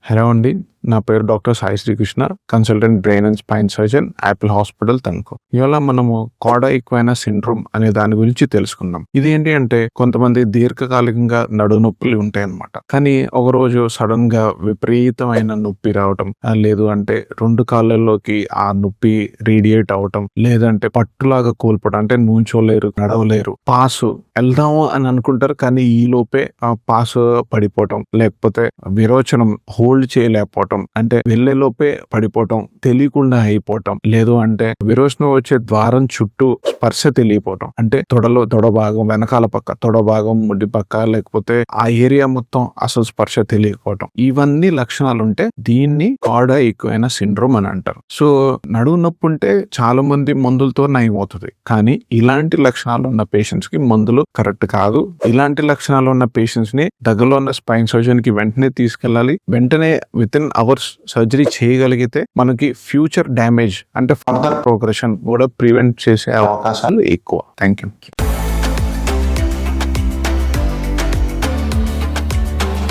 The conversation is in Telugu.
హలో అండి, నా పేరు doctor Sai Srikrishna, consultant brain and spine surgeon, Apple Hospital, Tanuku. ఇవాళ మనము కాడా ఈక్వైనా సిండ్రోమ్ అనే దాని గురించి తెలుసుకుందాం. ఇది ఏంటి అంటే కొంతమంది దీర్ఘకాలికంగా నడు నొప్పులు ఉంటాయి అన్నమాట. కానీ ఒక రోజు సడన్ గా విపరీతమైన నొప్పి రావటం, లేదు అంటే రెండు కాళ్ళల్లోకి ఆ నొప్పి రేడియేట్ అవటం, లేదంటే పట్టులాగా కోల్పోవడం, అంటే నుంచోలేరు, నడవలేరు, పాసు వెళ్దాము అని అనుకుంటారు కానీ ఈ లోపే ఆ పాసు పడిపోవటం, లేకపోతే విరోచనం హోల్డ్ చేయలేకపోవటం, అంటే వెళ్లే లోపే పడిపోవటం, తెలియకుండా అయిపోవటం, లేదు అంటే విరోచనం వచ్చే ద్వారం చుట్టూ స్పర్శ తెలియపోవటం, అంటే తొడ భాగం, వెనకాల పక్క తొడ భాగం, ముడి పక్క, లేకపోతే ఆ ఏరియా మొత్తం అసలు స్పర్శ తెలియకపోవటం, ఇవన్నీ లక్షణాలు ఉంటే దీన్ని కాడా ఈక్వైనా సిండ్రోమ్ అని అంటారు. సో నడుము నొప్పి ఉంటే చాలా మంది మందులతో నయం అవుతుంది, కానీ ఇలాంటి లక్షణాలు ఉన్న పేషెంట్స్ కి మందులు కరెక్ట్ కాదు. ఇలాంటి లక్షణాలు ఉన్న పేషెంట్స్ ని దగ్గరలో ఉన్న స్పైన్ సర్జన్ కి వెంటనే తీసుకెళ్ళాలి. వెంటనే విత్ ఇన్ అవర్స్ సర్జరీ చేయగలిగితే మనకి ఫ్యూచర్ డ్యామేజ్ అంటే ఫర్దర్ ప్రోగ్రెషన్ కూడా ప్రివెంట్ చేసే అవకాశాలు ఎక్కువ. Thank you.